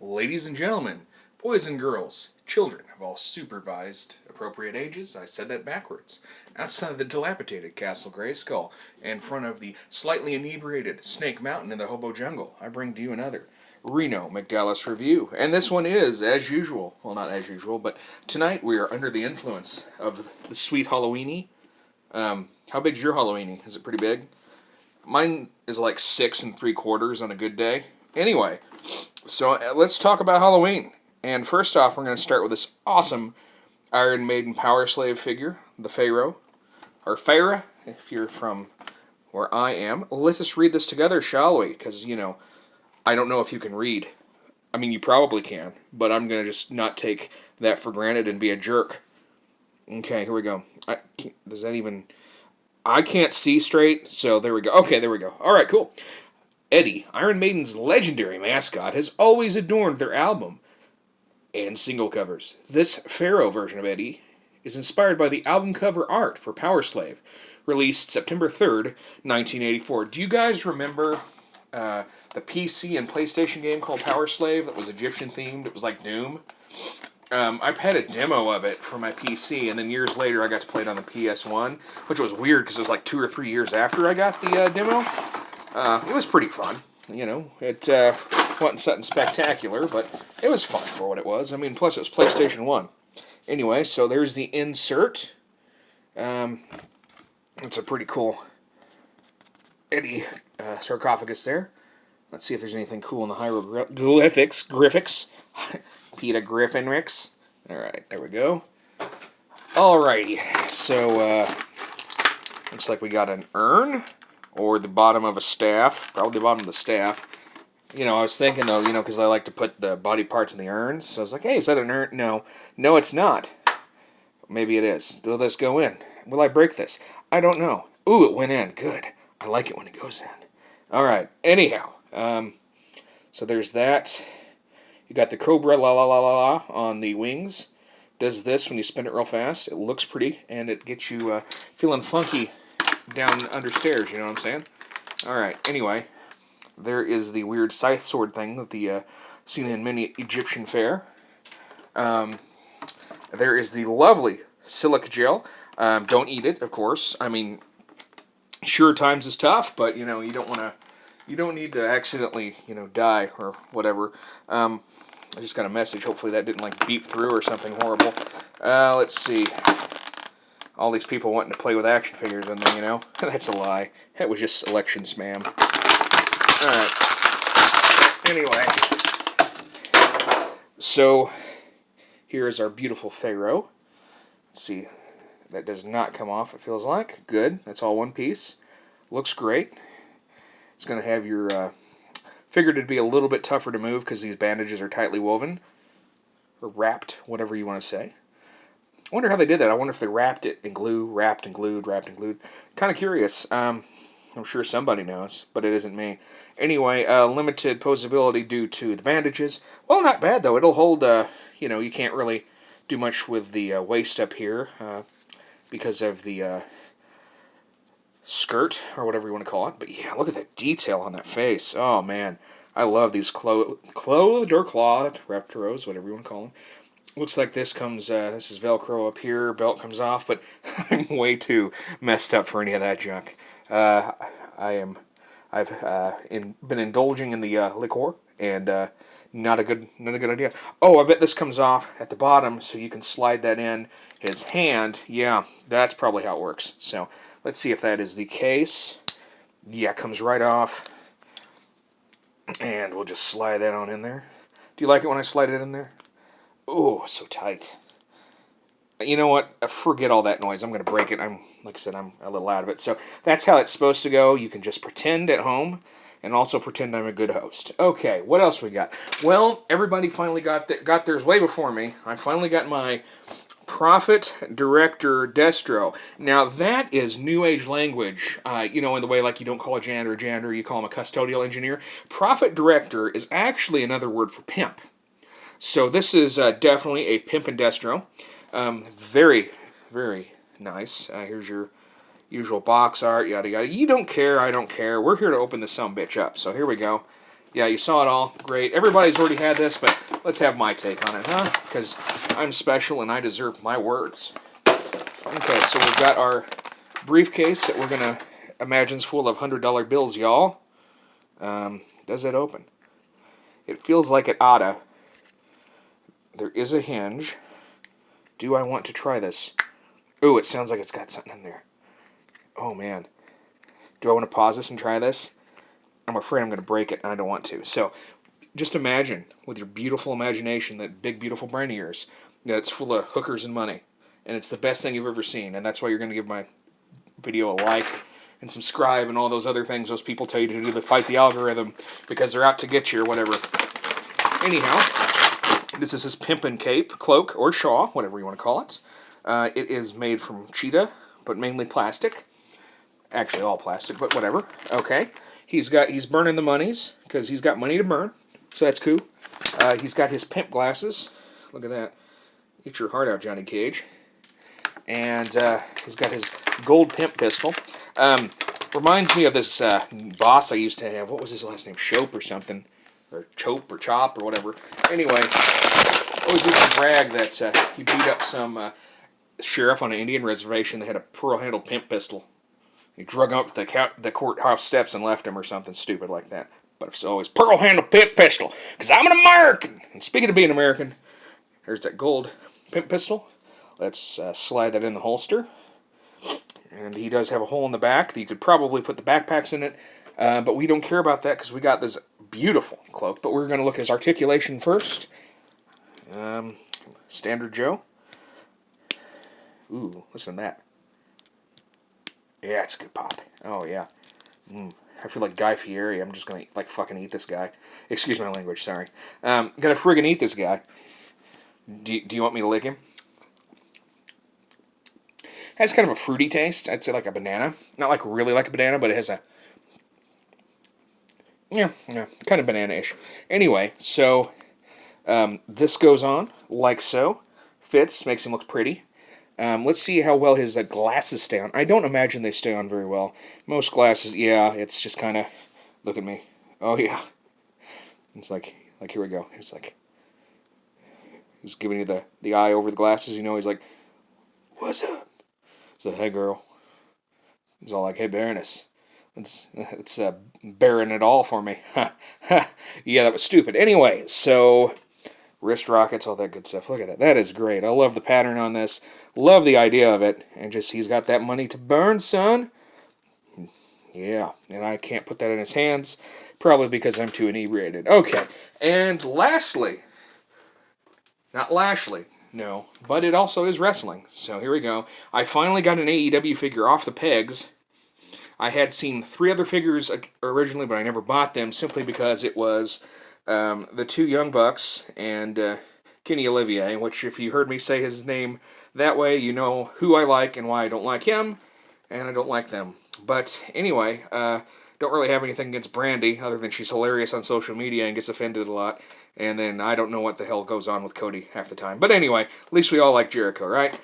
ladies and gentlemen, boys and girls, children of all supervised appropriate ages, I said that backwards, outside the dilapidated Castle Grayskull, in front of the slightly inebriated Snake Mountain in the Hobo Jungle, I bring to you another Reno McDallas review. And this one is, as usual, well, not as usual, but tonight we are under the influence of the sweet Halloweeny. How big's your Halloweeny? Is it pretty big? Mine is like 6 3/4 on a good day. Anyway, so let's talk about Halloween. And first off, we're going to start with this awesome Iron Maiden Powerslave figure, the Pharaoh. Or Pharaoh, if you're from where I am. Let us read this together, shall we? Because, I don't know if you can read. I mean, you probably can, but I'm going to just not take that for granted and be a jerk. Okay, here we go. Does that even... I can't see straight, so there we go. Okay, there we go. Alright, cool. Eddie, Iron Maiden's legendary mascot, has always adorned their album and single covers. This Pharaoh version of Eddie is inspired by the album cover art for Powerslave, released September 3rd, 1984. Do you guys remember the PC and PlayStation game called Powerslave that was Egyptian themed? It was like Doom. I've had a demo of it for my PC, and then years later I got to play it on the PS1, which was weird because it was like 2 or 3 years after I got the demo. It was pretty fun, It wasn't something spectacular, but it was fun for what it was. I mean, plus it was PlayStation 1. Anyway, so there's the insert. It's a pretty cool Eddie sarcophagus there. Let's see if there's anything cool in the hieroglyphics. Peter Griffinrix. Alright, there we go. Alrighty, so looks like we got an urn, or the bottom of a staff, probably the bottom of the staff. I was thinking though, because I like to put the body parts in the urns, so I was like, hey, is that an urn? No, it's not. Maybe it is. Will this go in? Will I break this? I don't know. Ooh, it went in. Good. I like it when it goes in. Alright, anyhow, so there's that. You got the Cobra la la la la la on the wings. Does this when you spin it real fast. It looks pretty, and it gets you feeling funky down under stairs, you know what I'm saying? Alright, anyway, there is the weird scythe sword thing that the seen in many Egyptian fare. There is the lovely silica gel. Don't eat it, of course. I mean, sure, times is tough, but, you don't need to accidentally, die or whatever. I just got a message. Hopefully that didn't, beep through or something horrible. Let's see. All these people wanting to play with action figures in there, That's a lie. That was just selection spam. Alright. Anyway. So, here is our beautiful Pharaoh. Let's see. That does not come off, it feels like. Good. That's all one piece. Looks great. It's going to have your... Figured it'd be a little bit tougher to move because these bandages are tightly woven. Or wrapped, whatever you want to say. I wonder how they did that. I wonder if they wrapped it in glue, wrapped and glued. Kind of curious. I'm sure somebody knows, but it isn't me. Anyway, limited posability due to the bandages. Well, not bad, though. It'll hold, you can't really do much with the waist up here because of the... skirt, or whatever you want to call it. But yeah, look at that detail on that face. Oh, man. I love these clothed or clawed Reptiros, whatever you want to call them. Looks like this comes, this is Velcro up here, belt comes off, but I'm way too messed up for any of that junk. I've been indulging in the liquor, and not a good idea. Oh, I bet this comes off at the bottom, so you can slide that in his hand. Yeah, that's probably how it works. So, let's see if that is the case. Yeah, it comes right off. And we'll just slide that on in there. Do you like it when I slide it in there? Oh, so tight. You know what? Forget all that noise. I'm going to break it. Like I said, I'm a little out of it. So that's how it's supposed to go. You can just pretend at home and also pretend I'm a good host. Okay, what else we got? Well, everybody finally got theirs way before me. I finally got my Prophet Director Destro. Now, that is New Age language, in the way like you don't call a janitor, you call him a custodial engineer. Prophet Director is actually another word for pimp. So this is definitely a pimp and Destro. Very, very nice. Here's your usual box art, yada yada. You don't care, I don't care. We're here to open this sumbitch up. So here we go. Yeah, you saw it all. Great. Everybody's already had this, but let's have my take on it, huh? Because I'm special and I deserve my words. Okay, so we've got our briefcase that we're going to imagine's full of $100 bills, y'all. Does it open? It feels like it oughta. There is a hinge. Do I want to try this? Ooh, it sounds like it's got something in there. Oh, man. Do I want to pause this and try this? I'm afraid I'm going to break it, and I don't want to. So, just imagine, with your beautiful imagination, that big, beautiful brain of yours, that it's full of hookers and money. And it's the best thing you've ever seen. And that's why you're going to give my video a like and subscribe and all those other things those people tell you to do to fight the algorithm because they're out to get you or whatever. Anyhow, this is his pimpin' cape, cloak, or shawl, whatever you want to call it. It is made from cheetah, but mainly plastic. Actually, all plastic, but whatever. Okay. He's burning the monies, because he's got money to burn. So that's cool. He's got his pimp glasses. Look at that. Eat your heart out, Johnny Cage. And he's got his gold pimp pistol. Reminds me of this boss I used to have. What was his last name? Shope or something. Or Chope or Chop or whatever. Anyway, always used to brag that he beat up some sheriff on an Indian reservation that had a pearl-handled pimp pistol. He drug him up the courthouse steps and left him or something stupid like that. But it's always pearl-handled pimp pistol, because I'm an American! And speaking of being American, here's that gold pimp pistol. Let's slide that in the holster. And he does have a hole in the back that you could probably put the backpacks in it. But we don't care about that because we got this beautiful cloak. But we're going to look at his articulation first. Standard Joe. Ooh, listen to that. Yeah, it's a good pop. Oh, yeah. I feel like Guy Fieri. I'm just going to, fucking eat this guy. Excuse my language, sorry. Gonna friggin' eat this guy. Do you want me to lick him? Has kind of a fruity taste. I'd say like a banana. Not like really like a banana, but it has a... Yeah, kind of banana-ish. Anyway, so this goes on like so. Fits, makes him look pretty. Let's see how well his glasses stay on. I don't imagine they stay on very well. Most glasses, yeah, it's just kind of... Look at me. Oh, yeah. It's like here we go. It's like... He's giving you the eye over the glasses, you know. He's like, what's up? So, hey, girl. He's all like, hey, Baroness. It's bearing it all for me. Yeah, that was stupid. Anyway, so... Wrist rockets, all that good stuff. Look at that. That is great. I love the pattern on this. Love the idea of it. And just, he's got that money to burn, son. Yeah, and I can't put that in his hands. Probably because I'm too inebriated. Okay, and lastly... Not Lashley, no. But it also is wrestling. So here we go. I finally got an AEW figure off the pegs. I had seen 3 other figures originally, but I never bought them simply because it was... the 2 Young Bucks and Kenny Olivier, which if you heard me say his name that way, you know who I like and why I don't like him, and I don't like them. But anyway, don't really have anything against Brandi, other than she's hilarious on social media and gets offended a lot, and then I don't know what the hell goes on with Cody half the time. But anyway, at least we all like Jericho, right?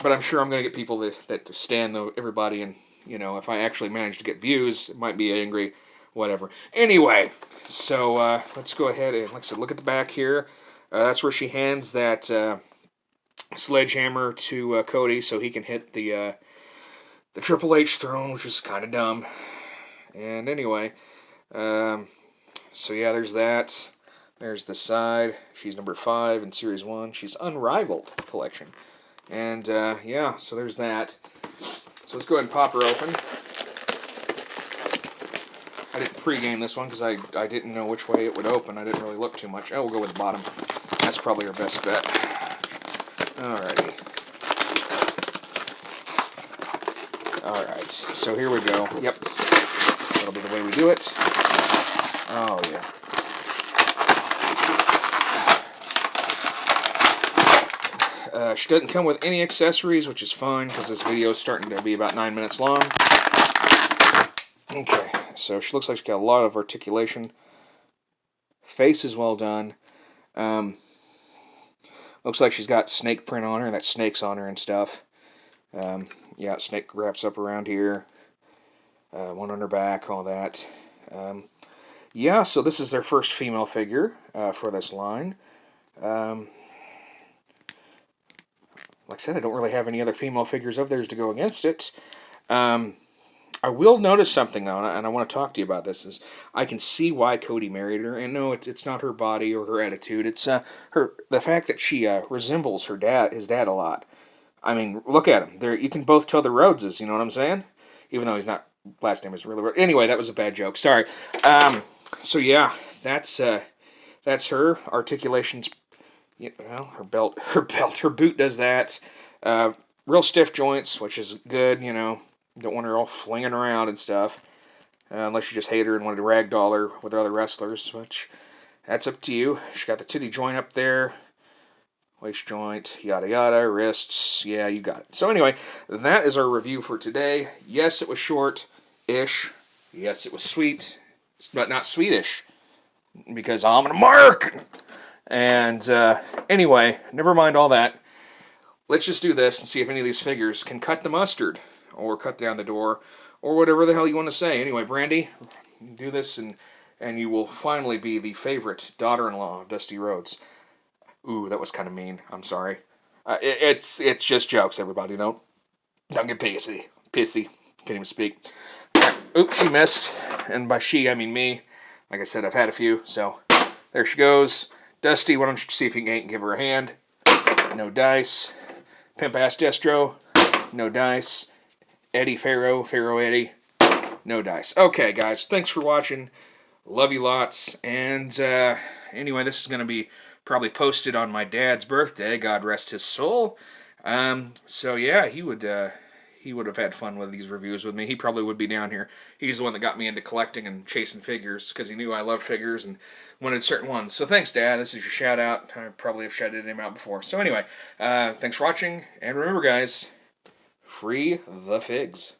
But I'm sure I'm going to get people that stand everybody, and, you know, if I actually manage to get views, might be angry, whatever. Anyway... So, let's go ahead and, like I said, look at the back here. That's where she hands that sledgehammer to Cody so he can hit the Triple H throne, which is kind of dumb. And anyway, so yeah, there's that. There's the side. She's number 5 in Series 1. She's unrivaled collection. And, yeah, so there's that. So let's go ahead and pop her open. I didn't pre-game this one because I didn't know which way it would open. I didn't really look too much. Oh, we'll go with the bottom. That's probably our best bet. Alrighty. Alright, so here we go. Yep. That'll be the way we do it. Oh, yeah. She doesn't come with any accessories, which is fine because this video is starting to be about 9 minutes long. Okay. So she looks like she's got a lot of articulation. Face is well done. Looks like she's got snake print on her. That snake's on her and stuff. Yeah, snake wraps up around here. One on her back, all that. yeah, so this is their first female figure for this line. Um, like I said, I don't really have any other female figures of theirs to go against it. Um, I will notice something though, and I want to talk to you about this. Is I can see why Cody married her, and no, it's not her body or her attitude. It's her the fact that she resembles his dad a lot. I mean, look at him. There, you can both tell the Rhodeses. You know what I'm saying? Even though he's not, last name is really Rhodes. Anyway, that was a bad joke. Sorry. So yeah, that's her articulations. Well, her boot does that. Real stiff joints, which is good. You know, don't want her all flinging around and stuff. Unless you just hate her and wanted to ragdoll her with other wrestlers, which that's up to you. She got the titty joint up there, waist joint, yada yada, wrists. Yeah, you got it. So anyway, that is our review for today. Yes, it was short-ish. Yes, it was sweet, but not Swedish, because I'm an American. And anyway, never mind all that. Let's just do this and see if any of these figures can cut the mustard, or cut down the door, or whatever the hell you want to say. Anyway, Brandi, do this and you will finally be the favorite daughter-in-law of Dusty Rhodes. Ooh, that was kind of mean. I'm sorry. It's just jokes, everybody. Don't get pissy. Can't even speak. Oops, she missed. And by she, I mean me. Like I said, I've had a few, so there she goes. Dusty, why don't you see if you can give her a hand? No dice. Pimp Ass Destro. No dice. Eddie Pharaoh Eddie. No dice. Okay, guys, thanks for watching. Love you lots. And anyway, this is going to be probably posted on my dad's birthday. God rest his soul. So yeah, he would have had fun with these reviews with me. He probably would be down here. He's the one that got me into collecting and chasing figures because he knew I loved figures and wanted certain ones. So thanks, Dad. This is your shout out. I probably have shouted him out before. So anyway, thanks for watching. And remember, guys, free the figs.